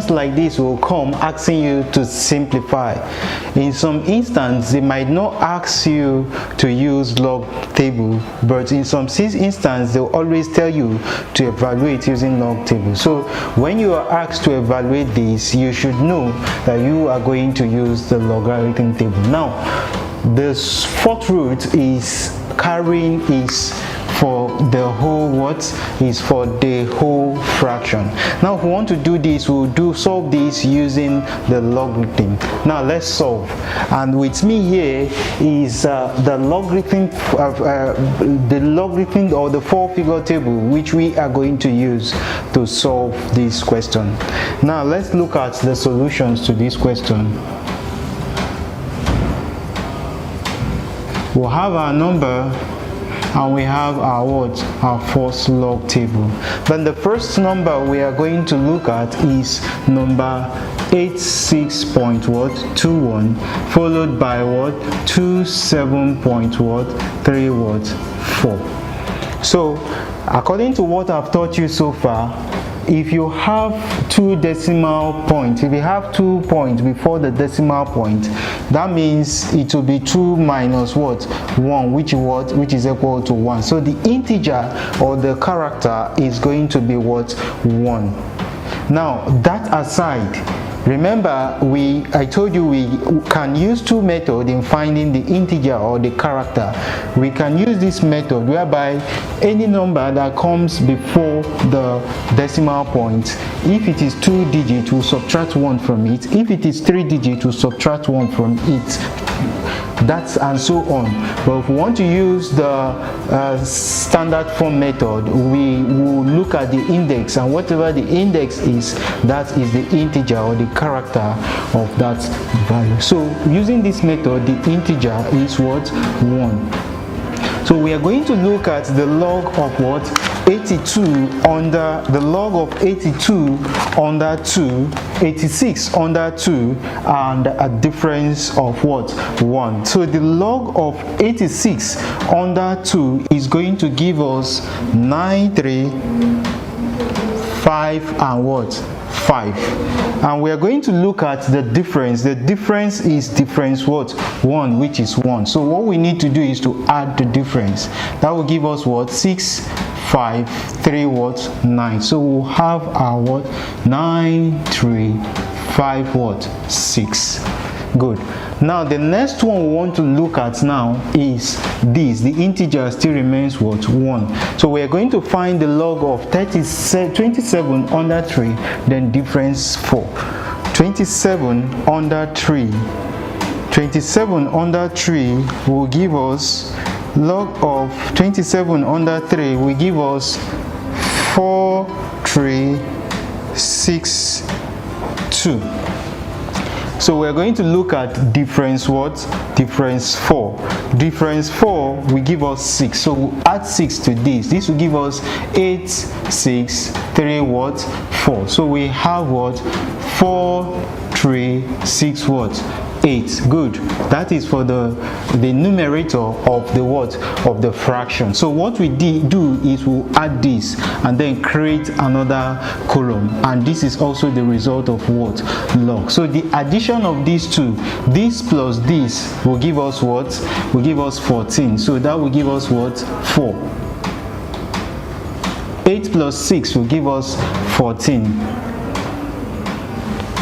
like this will come asking you to simplify. In some instances, they might not ask you to use log table, but in some instances, they'll always tell you to evaluate using log table. So when you are asked to evaluate this, you should know that you are going to use the logarithm table. Now, the fourth root is carrying is for the whole is for the whole fraction. Now if we want to do this, we'll solve this using the logarithm. Now let's solve, and with me here is the logarithm or the four-figure table which we are going to use to solve this question. Now let's look at the solutions to this question. We'll have our number and we have our first log table. Then the first number we are going to look at is number 86.21 followed by 27.34. So according to what I've taught you so far, if you have two decimal points, if you have 2 points before the decimal point, that means it will be 2 minus 1, which is equal to 1. So the integer or the character is going to be 1. Now that aside, remember I told you we can use two methods in finding the integer or the character. We can use this method whereby any number that comes before the decimal point, if it is 2 digits, we'll subtract 1 from it. If it is 3 digits, we'll subtract 1 from it. That's and so on. But if we want to use the standard form method, we will look at the index, and whatever the index is, that is the integer or the character of that value. So using this method, the integer is 1. So we are going to look at the log of 82 under the log of 82 under 2, 86 under 2, and a difference of 1. So the log of 86 under 2 is going to give us 9, 3, 5, and 5. And we are going to look at the difference. The difference is difference 1, which is 1. So what we need to do is to add the difference. That will give us 6, 5, 3, 9. So we'll have our 9, 3, 5, 6. Good. Now the next one we want to look at now is this. The integer still remains 1. So we are going to find the log of 27 under 3, then difference 4. 27 under 3. 27 under 3 will give us log of 27 under 3 will give us 4, 3, 6, 2. So we're going to look at difference difference 4. Difference 4 will give us 6. So we'll add 6 to this. This will give us 8, 6, 3, 4. So we have 4, 3, 6, 8. Good. That is for the numerator of the of the fraction. So what we do is we'll add this and then create another column, and this is also the result of log. So the addition of these two, this plus this, will give us will give us 14. So that will give us 4. 8 plus 6 will give us 14.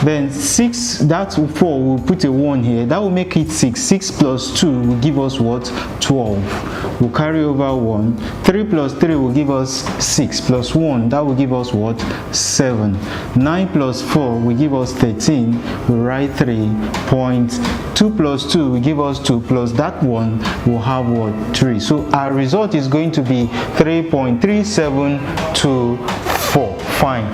Then 6, that's 4, we'll put a 1 here. That will make it 6. 6 plus 2 will give us 12. We'll carry over 1. 3 plus 3 will give us 6 plus 1. That will give us 7. 9 plus 4 will give us 13. We'll write 3. 2 plus 2 will give us 2, plus that 1 will have 3. So our result is going to be 3.3724. Fine.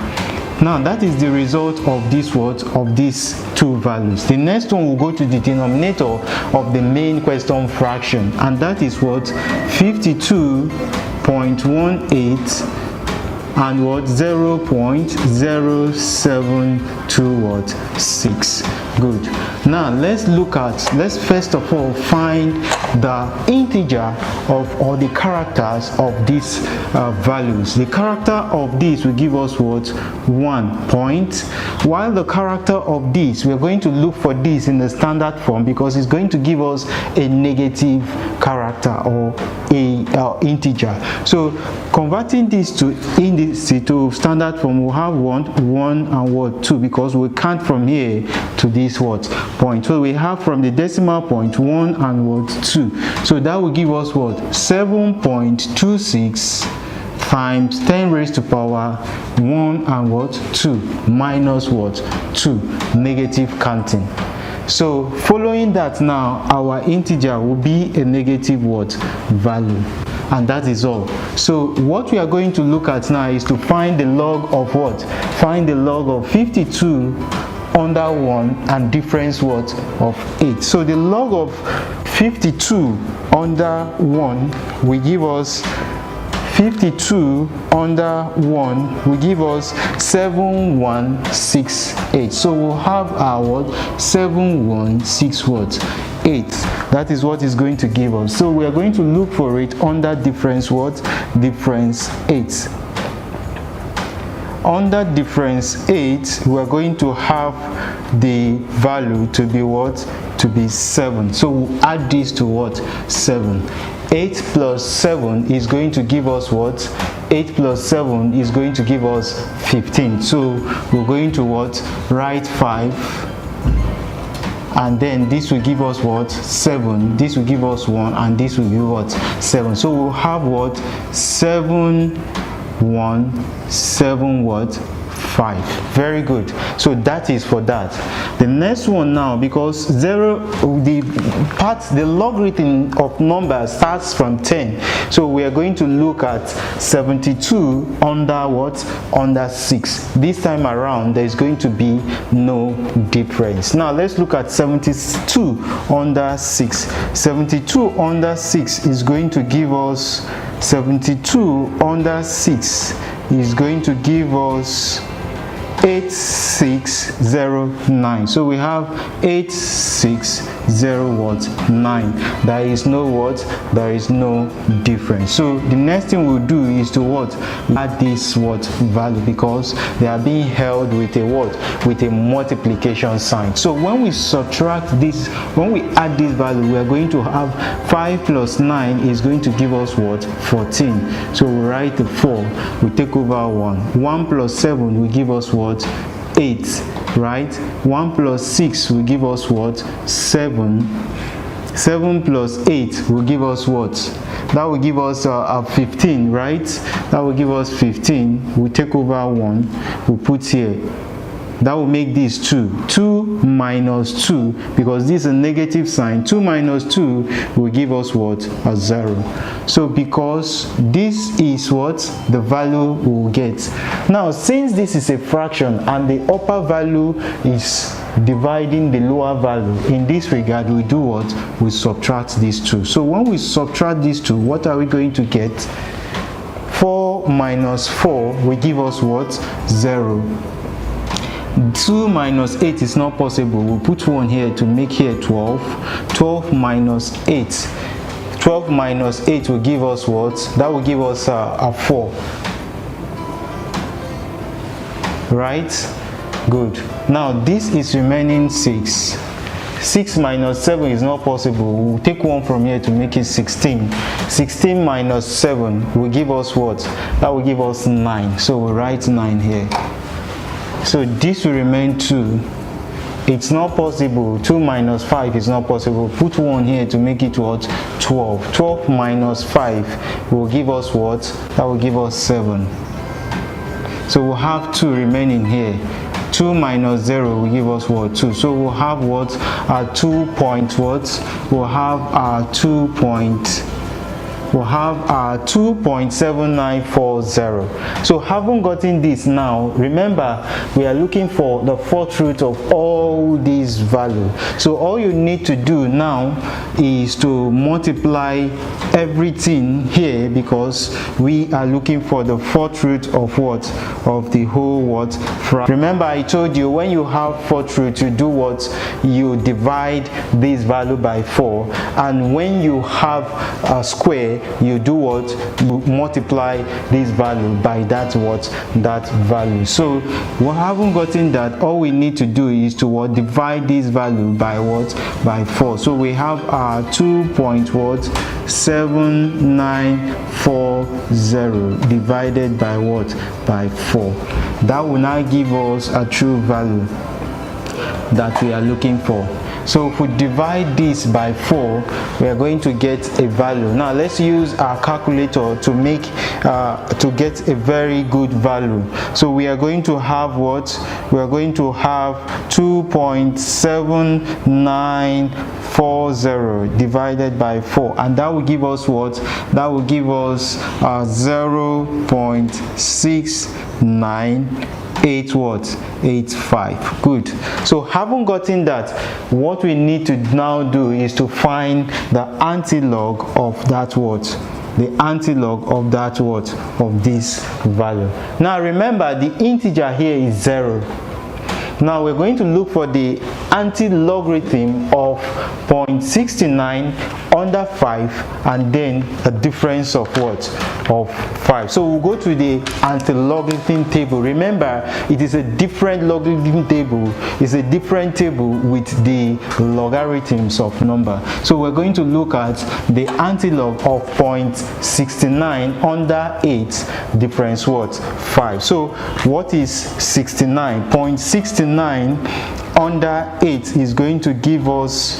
Now that is the result of this of these two values. The next one will go to the denominator of the main question fraction, and that is 52.18 and what 0.0726. Good. Now let's first of all find the integer or the characters of these values. The character of this will give us what 1 point, while the character of this, we're going to look for this in the standard form because it's going to give us a negative character or a integer. So converting this to standard form, we'll have 1 and what 2, because we count from here to this what point. So we have from the decimal point 1 and what 2. So that will give us what 7.26 times 10 raised to power 1 and what 2 minus what 2, negative counting. So following that, now our integer will be a negative what value, and that is all. So what we are going to look at now is to find the log of what? Find the log of 52 under 1 and difference what of 8. So the log of 52 under 1 will give us 52 under 1 will give us 7168. So we'll have our what 7168. That is what is going to give us. So we are going to look for it under difference what? Difference 8. Under difference 8, we are going to have the value to be what? To be 7. So we'll add this to what? 7. 8 plus 7 is going to give us what? 8 plus 7 is going to give us 15. So we're going to what? Write 5. And then this will give us what? 7. This will give us 1. And this will give what? 7. So we'll have what? 7, 1, 7 what? 5. Very good. So that is for that. The next one now, because the logarithm of numbers starts from 10, so we are going to look at 72 under what? Under 6. This time around there is going to be no difference. Now let's look at 72 under 6. 72 under 6 is going to give us 72 under 6 is going to give us 8609. So we have 8609. There is no what? There is no difference. So the next thing we'll do is to what? Add this what value, because they are being held with a what? With a multiplication sign. So when we subtract this, when we add this value, we are going to have 5 plus 9 is going to give us what? 14. So we write the 4, we take over 1. 1 plus 7 will give us what? 8, right? 1 plus 6 will give us what? 7. 7 plus 8 will give us what? That will give us 15, right? That will give us 15. We take over 1, we put here. That will make this 2. 2 minus 2, because this is a negative sign. 2 minus 2 will give us what? A 0. So because this is what? The value we will get. Now since this is a fraction and the upper value is dividing the lower value, in this regard we do what? We subtract these two. So when we subtract these two, what are we going to get? 4 minus 4 will give us what? 0. 2 minus 8 is not possible. We'll put 1 here to make here 12. 12 minus 8. 12 minus 8 will give us what? That will give us a 4. Right? Good. Now this is remaining 6. 6 minus 7 is not possible. We'll take 1 from here to make it 16. 16 minus 7 will give us what? That will give us 9. So we'll write 9 here. So this will remain 2. It's not possible. 2 minus 5 is not possible. Put 1 here to make it what? 12. 12 minus 5 will give us what? That will give us 7. So we'll have 2 remaining here. 2 minus 0 will give us what? 2. So we'll have what? Our 2 point what? We'll have our 2 point we'll have our 2.7940. so having gotten this now, remember we are looking for the fourth root of all these values. So all you need to do now is to multiply everything here, because we are looking for the fourth root of what? Of the whole what? Remember I told you when you have fourth root, you do what? You divide this value by 4, and when you have a square, you do what? You multiply this value by that what? That value. So we haven't gotten that. All we need to do is to what? Divide this value by what? By 4. So we have our 2.7940 divided by what? By 4. That will now give us a true value that we are looking for. So if we divide this by 4, we are going to get a value. Now let's use our calculator to make to get a very good value. So we are going to have what? We are going to have 2.7940 divided by 4, and that will give us what? That will give us 0.6985. Good. So having gotten that, what we need to now do is to find the antilog of that what? The antilog of that what? Of this value. Now remember the integer here is 0. Now we're going to look for the anti-logarithm of 0.69 under 5, and then a difference of what? Of 5. So we'll go to the anti-logarithm table. Remember, it is a different logarithm table. It's a different table with the logarithms of number. So we're going to look at the antilog of 0.69 under 8, difference what? 5. So what is 69? 0.69 under 8 is going to give us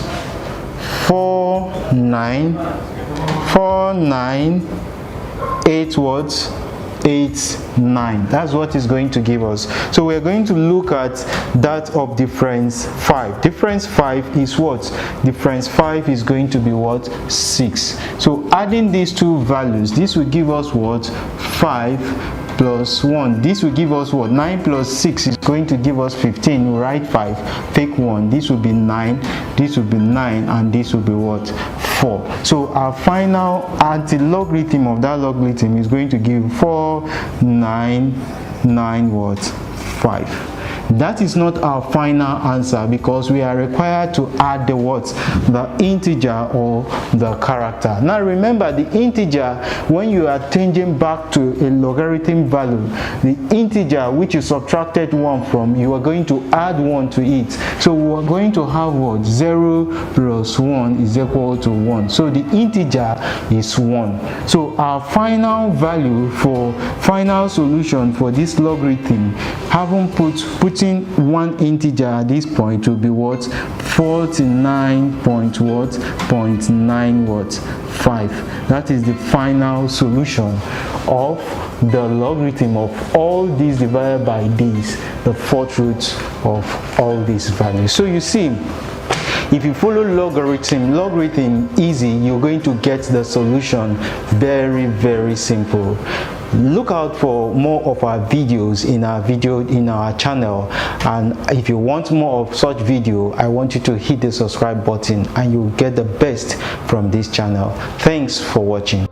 4948 what? 89. That's what is going to give us. So we're going to look at that of difference 5. Difference 5 is what? Difference 5 is going to be what? 6. So adding these two values, this will give us what? 5 plus 1. This will give us what? 9 plus 6 is going to give us 15. We'll write 5, take 1. This will be 9, this will be 9, and this will be what? 4. So our final anti-logarithm of that logarithm is going to give 499 what? 5. That is not our final answer, because we are required to add the what? The integer or the character. Now remember, the integer, when you are changing back to a logarithm value, the integer which you subtracted 1 from, you are going to add 1 to it. So we are going to have what? 0 plus 1 is equal to 1. So the integer is 1. So our final value for final solution for this logarithm, having putting one integer at this point, will be what? 49.9 That is the final solution of the logarithm of all these divided by these, the fourth root of all these values. So you see, if you follow logarithm easy, you're going to get the solution very, very simple. Look out for more of our videos in our channel, and if you want more of such video, I want you to hit the subscribe button and you'll get the best from this channel. Thanks for watching.